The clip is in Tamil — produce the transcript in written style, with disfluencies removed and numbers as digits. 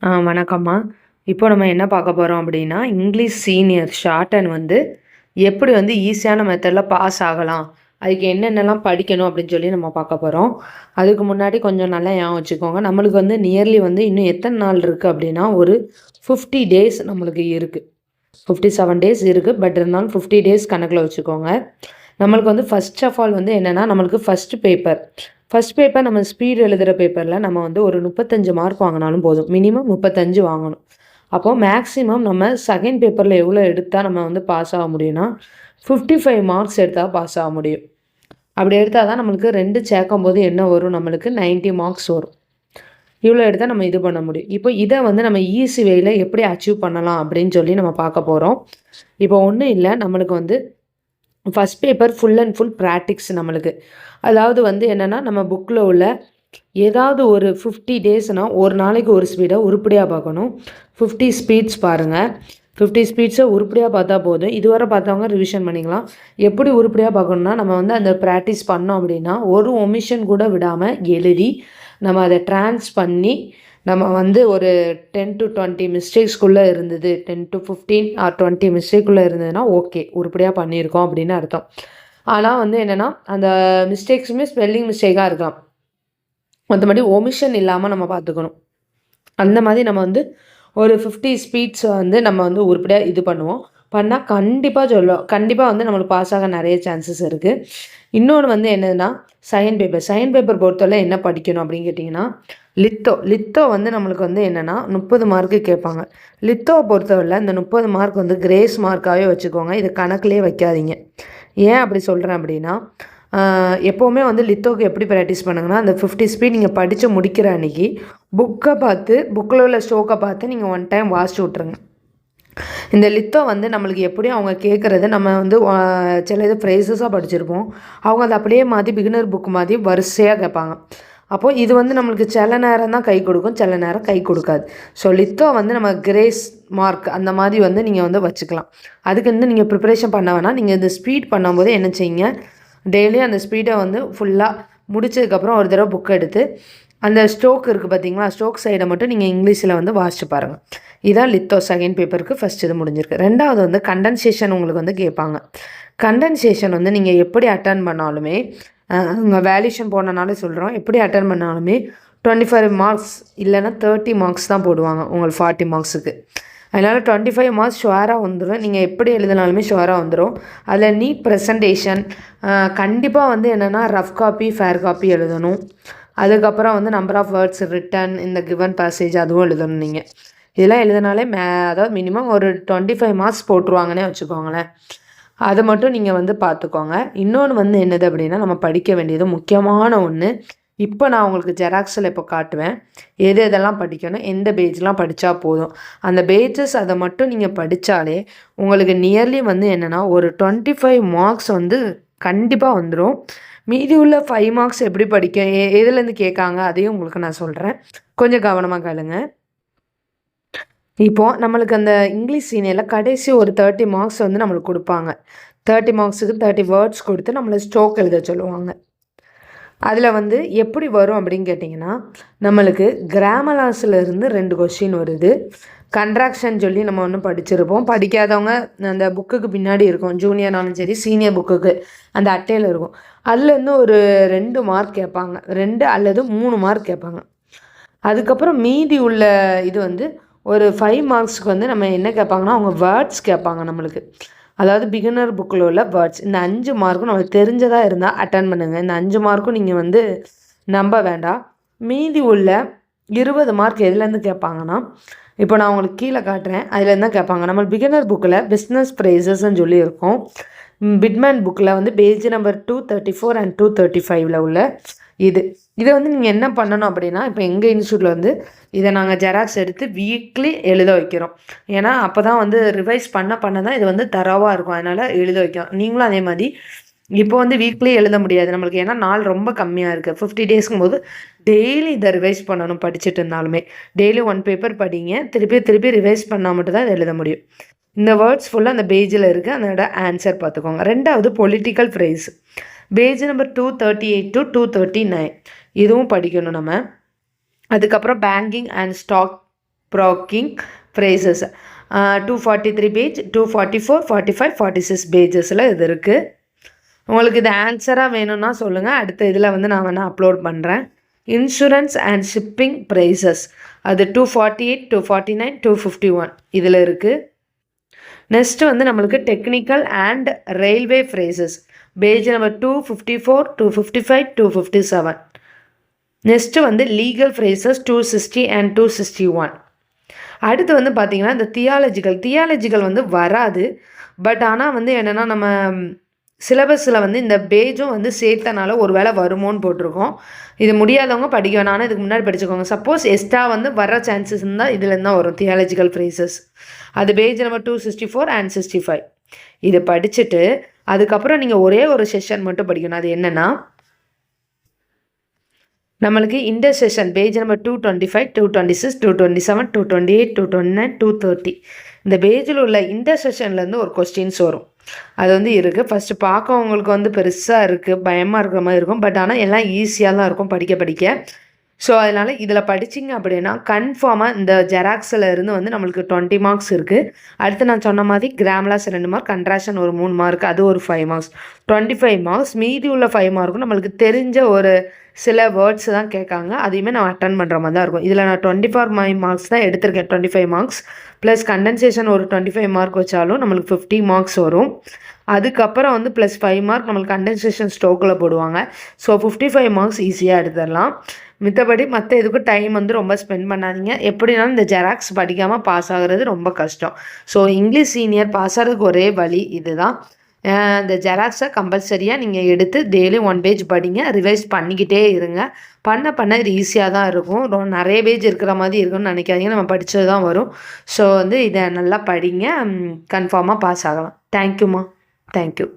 வணக்கம்மா. இப்போ நம்ம என்ன பார்க்க போறோம் அப்படின்னா, இங்கிலீஷ் சீனியர் ஷார்ட் அண்ட் வந்து எப்படி வந்து ஈஸியான மெத்தட்ல பாஸ் ஆகலாம்? அதுக்கு என்னென்னலாம் படிக்கணும் அப்படின்னு சொல்லி நம்ம பார்க்க போறோம். அதுக்கு முன்னாடி கொஞ்சம் நல்லா ஞாபகம் வச்சுக்கோங்க. நம்மளுக்கு வந்து நியர்லி வந்து இன்னும் எத்தன நாள் இருக்கு அப்படின்னா, ஒரு 50 டேஸ் நம்மளுக்கு இருக்கு. 57 டேஸ் இருக்கு. பட் இருந்தாலும் 50 டேஸ் கணக்குல வச்சுக்கோங்க. நம்மளுக்கு வந்து ஃபர்ஸ்ட் ஆஃப் ஆல் வந்து என்னன்னா, நம்மளுக்கு ஃபர்ஸ்ட் பேப்பர் நம்ம ஸ்பீட் எழுதுகிற பேப்பரில் நம்ம வந்து ஒரு 35 மார்க் வாங்கினாலும் போதும். மினிமம் 35 வாங்கணும். அப்போது மேக்ஸிமம் நம்ம செகண்ட் பேப்பரில் எவ்வளோ எடுத்தால் நம்ம வந்து பாஸ் ஆக முடியும்னா 55 மார்க்ஸ் எடுத்தால் பாஸ் ஆக முடியும். அப்படி எடுத்தால் தான் நம்மளுக்கு 2 சேர்க்கும்போது என்ன வரும், நம்மளுக்கு 90 மார்க்ஸ் வரும். இவ்வளோ எடுத்தால் நம்ம இது பண்ண முடியும். இப்போ இதை வந்து நம்ம ஈஸி வேயில் எப்படி அச்சீவ் பண்ணலாம் அப்படின்னு சொல்லி நம்ம பார்க்க போகிறோம். இப்போ ஒன்றும் இல்லை, நம்மளுக்கு வந்து first paper full and full practice நம்மளுக்கு. அதாவது வந்து என்னென்னா, நம்ம புக்கில் உள்ள ஏதாவது ஒரு 50 டேஸ்னால் ஒரு நாளைக்கு ஒரு ஸ்பீடை உருப்படியாக பார்க்கணும். 50 ஸ்பீட்ஸ் பாருங்கள். 50 ஸ்பீட்ஸை உருப்படியாக பார்த்தா போதும். இதுவரை பார்த்தவங்க ரிவிஷன் பண்ணிக்கலாம். எப்படி உருப்படியாக பார்க்கணுன்னா, நம்ம வந்து அந்த ப்ராக்டிஸ் பண்ணோம் அப்படின்னா ஒரு ஒமிஷன் கூட விடாமல் எழுதி நம்ம அதை ட்ரான்ஸ் பண்ணி நம்ம வந்து ஒரு 10 to 20 மிஸ்டேக்ஸ்குள்ளே இருந்தது, 10 to 15 ஆர் 20 மிஸ்டேக்குள்ளே இருந்ததுன்னா ஓகே, உருப்படியாக பண்ணியிருக்கோம் அப்படின்னு அர்த்தம். ஆனால் வந்து என்னென்னா, அந்த மிஸ்டேக்ஸுமே ஸ்பெல்லிங் மிஸ்டேக்காக இருக்கலாம். மற்றபடி ஒமிஷன் இல்லாமல் நம்ம பார்த்துக்கணும். அந்த மாதிரி நம்ம வந்து ஒரு 50 ஸ்பீட்ஸ் வந்து நம்ம வந்து உருப்படியாக இது பண்ணுவோம். பண்ணால் கண்டிப்பாக வந்து நம்மளுக்கு பாஸ் ஆக நிறைய சான்சஸ் இருக்குது. இன்னொன்று வந்து என்னதுன்னா, செகண்ட் பேப்பர் பொறுத்தவரை என்ன படிக்கணும் அப்படின்னு கேட்டிங்கன்னா, லித்தோ வந்து நம்மளுக்கு வந்து என்னென்னா 30 மார்க்கு கேட்பாங்க. லித்தோவை பொறுத்தவரை இந்த 30 மார்க் வந்து கிரேஸ் மார்க்காகவே வச்சுக்கோங்க. இது கணக்குலேயே வைக்காதீங்க. ஏன் அப்படி சொல்கிறேன் அப்படின்னா, எப்போவுமே வந்து லித்தோவுக்கு எப்படி ப்ராக்டிஸ் பண்ணுங்கன்னா, அந்த 50 ஸ்பீட் நீங்கள் படித்து முடிக்கிற அன்றைக்கி புக்கில் உள்ள ஸ்டோக்கை பார்த்து நீங்கள் ஒன் டைம் வாசிச்சு விட்ருங்க. இந்த லித்தோ வந்து நம்மளுக்கு எப்படியும் அவங்க கேட்குறது, நம்ம வந்து சில இது ஃப்ரேசஸாக படிச்சிருப்போம். அவங்க அதை அப்படியே மாற்றி பிகினர் புக் மாதிரி வரிசையாக கேட்பாங்க. அப்போது இது வந்து நம்மளுக்கு சில நேரம் தான் கை கொடுக்கும், சில நேரம் கை கொடுக்காது. ஸோ லித்தோ வந்து நம்ம கிரேஸ் மார்க் அந்த மாதிரி வந்து நீங்கள் வந்து வச்சுக்கலாம். அதுக்கு வந்து நீங்கள் ப்ரிப்பரேஷன் பண்ண வேணாம். நீங்கள் இந்த ஸ்பீட் பண்ணும்போது என்ன செய்யுங்க, டெய்லியும் அந்த ஸ்பீடை வந்து ஃபுல்லாக முடிச்சதுக்கப்புறம் ஒரு தடவை புக் எடுத்து அந்த ஸ்ட்ரோக் இருக்குது பார்த்தீங்களா, ஸ்ட்ரோக் சைடை மட்டும் நீங்கள் இங்கிலீஷில் வந்து வாசிச்சு பாருங்கள். இதான் லித்தோ செகண்ட் பேப்பருக்கு ஃபஸ்ட் இது முடிஞ்சிருக்கு. ரெண்டாவது வந்து கண்டென்சேஷன் உங்களுக்கு வந்து கேட்பாங்க. கண்டென்சேஷன் வந்து நீங்கள் எப்படி அட்டன் பண்ணாலுமே, உங்கள் வேல்யூஷன் போனனாலே சொல்கிறோம், எப்படி அட்டன் பண்ணாலுமே 25 மார்க்ஸ் இல்லைன்னா 30 மார்க்ஸ் தான் போடுவாங்க உங்களுக்கு 40 மார்க்ஸுக்கு. அதனால் 25 மார்க்ஸ் ஷுவராக வந்துடும். நீங்கள் எப்படி எழுதினாலுமே ஷுவராக வந்துடும். அதில் நீட் ப்ரெசன்டேஷன் கண்டிப்பாக வந்து என்னென்னா ரஃப் காப்பி, ஃபேர் காப்பி எழுதணும். அதுக்கப்புறம் வந்து நம்பர் ஆஃப் வேர்ட்ஸ் ரிட்டன் இந்த கிவன் பேசேஜ் அதுவும் எழுதணும். நீங்கள் இதெல்லாம் எழுதினாலே அதாவது மினிமம் ஒரு 25 மார்க்ஸ் போட்டுருவாங்கன்னே வச்சுக்கோங்களேன். அதை மட்டும் நீங்கள் வந்து பார்த்துக்கோங்க. இன்னொன்று வந்து என்னது அப்படின்னா, நம்ம படிக்க வேண்டியது முக்கியமான ஒன்று. இப்போ நான் உங்களுக்கு ஜெராக்ஸில் இப்போ காட்டுவேன் எதெல்லாம் படிக்கணும், எந்த பேஜ்லாம் படித்தா போதும். அந்த பேஜஸ் அதை மட்டும் நீங்கள் படித்தாலே உங்களுக்கு நியர்லி வந்து என்னென்னா ஒரு 25 மார்க்ஸ் வந்து கண்டிப்பாக வந்துடும். மீதி உள்ள 5 மார்க்ஸ் எப்படி படிக்க எதுலேருந்து கேட்காங்க அதையும் உங்களுக்கு நான் சொல்கிறேன். கொஞ்சம் கவனமாக கேளுங்க. இப்போது நம்மளுக்கு அந்த இங்கிலீஷ் சீனியரில் கடைசி ஒரு 30 மார்க்ஸ் வந்து நம்மளுக்கு கொடுப்பாங்க. 30 மார்க்ஸுக்கு 30 வேர்ட்ஸ் கொடுத்து நம்மளை ஸ்ட்ரோக் எழுத சொல்லுவாங்க. அதில் வந்து எப்படி வரும் அப்படின்னு கேட்டிங்கன்னா, நம்மளுக்கு கிராமலாஸில் 2 கொஸ்டின் வருது. கண்ட்ராக்ஷன் சொல்லி நம்ம ஒன்று படிச்சிருப்போம். படிக்காதவங்க அந்த புக்குக்கு பின்னாடி இருக்கும், ஜூனியர்னாலும் சரி சீனியர் புக்குக்கு அந்த அட்டையில் இருக்கும். அதுலேருந்து ஒரு 2 மார்க் கேட்பாங்க, 2 அல்லது 3 மார்க் கேட்பாங்க. அதுக்கப்புறம் மீதி உள்ள இது வந்து ஒரு 5 மார்க்ஸுக்கு வந்து நம்ம என்ன கேட்பாங்கன்னா, அவங்க வேர்ட்ஸ் கேட்பாங்க நம்மளுக்கு. அதாவது பிகினர் புக்கில் உள்ள வேர்ட்ஸ். இந்த 5 மார்க்கும் நம்மளுக்கு தெரிஞ்சதாக இருந்தால் அட்டன் பண்ணுங்கள். இந்த 5 மார்க்கும் நீங்கள் வந்து நம்ப வேண்டாம். மீதி உள்ள 20 மார்க் எதுலேருந்து கேட்பாங்கன்னா, இப்போ நான் உங்களுக்கு கீழே காட்டுறேன், அதுலேருந்து தான் கேட்பாங்க. நம்ம பிகினர் புக்கில் பிஸ்னஸ் ப்ரைஸஸ்ன்னு சொல்லி இருக்கும். பிட்மேன் புக்கில் வந்து பேஜ் நம்பர் 234 அண்ட் 235 உள்ள இதை வந்து நீங்கள் என்ன பண்ணணும் அப்படின்னா, இப்போ எங்கள் இன்ஸ்டியூட்டில் வந்து இதை நாங்கள் ஜெராக்ஸ் எடுத்து வீக்லி எழுத வைக்கிறோம். ஏன்னா அப்போ தான் வந்து ரிவைஸ் பண்ண தான் இது வந்து தரவாக இருக்கும். அதனால் எழுத வைக்கிறோம். நீங்களும் அதே மாதிரி இப்போ வந்து வீக்லி எழுத முடியாது நம்மளுக்கு, ஏன்னா நாள் ரொம்ப கம்மியாக இருக்குது. 50 டேஸ்க்கும் போது டெய்லி இதை ரிவைஸ் பண்ணணும். படிச்சுட்டு இருந்தாலுமே டெய்லி 1 பேப்பர் படிங்க. திருப்பி ரிவைஸ் பண்ணால் மட்டும்தான் இதை எழுத முடியும். இந்த வேர்ட்ஸ் ஃபுல்லாக அந்த பேஜில் இருக்குது. அதோட ஆன்சர் பார்த்துக்கோங்க. ரெண்டாவது political phrase, page number 238 to 239 இதுவும் படிக்கணும் நம்ம. அதுக்கப்புறம் banking and stock broking phrases 243 page, 244, 45, 46 பேஜஸில் இது இருக்குது. உங்களுக்கு இது ஆன்சராக வேணும்னா சொல்லுங்கள், அடுத்த இதில் வந்து நான் வேணால் அப்லோட் பண்ணுறேன். இன்சூரன்ஸ் அண்ட் ஷிப்பிங் ப்ரைஸஸ் அது 248, 249, 251 இதில் இருக்குது. நெக்ஸ்ட்டு வந்து நம்மளுக்கு technical and railway phrases page number 254, 255, 257. Next வந்து லீகல் ஃப்ரேசஸ் 260 அண்ட் 261. அடுத்து வந்து பார்த்திங்கன்னா இந்த தியாலஜிக்கல் வந்து வராது. பட் ஆனால் வந்து என்னென்னா நம்ம சிலபஸில் வந்து இந்த பேஜும் வந்து சேர்த்தனால ஒரு வேளை வருமோன்னு போட்டிருக்கோம். இது முடியாதவங்க படிக்க வேணாம், ஆனால் இதுக்கு முன்னாடி படிச்சுக்கோங்க. சப்போஸ் எக்ஸ்ட்ரா வந்து வர சான்சஸ் இருந்தால் இதுலேருந்து தான் வரும் தியாலஜிக்கல் ஃப்ரேசஸ். அது பேஜ் நம்பர் 264 அண்ட் 65. இதை படிச்சுட்டு அதுக்கப்புறம் நீங்கள் ஒரே ஒரு செஷன் மட்டும் படிக்கணும். அது என்னென்னா நம்மளுக்கு இன்டர்செஷன் பேஜ் நம்பர் 225, 226, 227, 228, 229, 230 இந்த பேஜில் உள்ள இன்டர்செஷன்லேருந்து ஒரு கொஸ்டின்ஸ் வரும். அது வந்து இருக்குது. ஃபஸ்ட்டு பார்க்க உங்களுக்கு வந்து பெருசாக இருக்குது, பயமாக இருக்கிற மாதிரி இருக்கும். பட் ஆனால் எல்லாம் ஈஸியாக தான் இருக்கும் படிக்க. ஸோ அதனால் இதில் படிச்சிங்க அப்படின்னா கன்ஃபார்மாக இந்த ஜெராக்ஸில் இருந்து வந்து நம்மளுக்கு 20 மார்க்ஸ் இருக்குது. அடுத்து நான் சொன்ன மாதிரி கிராமலாஸ் 2 மார்க், கன்ட்ராக்ஷன் ஒரு 3 மார்க், அது ஒரு 5 மார்க்ஸ், 25 மார்க்ஸ். மீதி உள்ள 5 மார்க்கும் நம்மளுக்கு தெரிஞ்ச ஒரு சில வேர்ட்ஸ் தான் கேட்காங்க. அதையுமே நான் அட்டன் பண்ணுற மாதிரி தான் இருக்கும். இதில் நான் 24 மார்க்ஸ் தான் எடுத்திருக்கேன். 25 மார்க்ஸ் ப்ளஸ் கண்டென்சேஷன் ஒரு 25 மார்க் வச்சாலும் நம்மளுக்கு 50 மார்க்ஸ் வரும். அதுக்கப்புறம் வந்து ப்ளஸ் 5 மார்க் நம்மளுக்கு கண்டென்சேஷன் ஸ்டோக்கில் போடுவாங்க. ஸோ 55 மார்க்ஸ் ஈஸியாக எடுத்துடலாம். மித்தபடி மற்ற இதுக்கு டைம் வந்து ரொம்ப ஸ்பெண்ட் பண்ணாதீங்க. எப்படினாலும் இந்த ஜெராக்ஸ் படிக்காமல் பாஸ் ஆகிறது ரொம்ப கஷ்டம். ஸோ இங்கிலீஷ் சீனியர் பாஸ் ஆகிறதுக்கு ஒரே வழி இதுதான். இந்த ஜெராக்ஸை கம்பல்சரியாக நீங்கள் எடுத்து டெய்லி 1 பேஜ் படிங்க, ரிவைஸ் பண்ணிக்கிட்டே இருங்க. பண்ண இது ஈஸியாக தான் இருக்கும். நிறைய பேஜ் இருக்கிற மாதிரி இருக்குன்னு நினைக்காதீங்க, நம்ம படித்தது தான் வரும். ஸோ வந்து இதை நல்லா படிங்க, கன்ஃபார்மாக பாஸ் ஆகலாம். தேங்க்யூம்மா, தேங்க்யூ.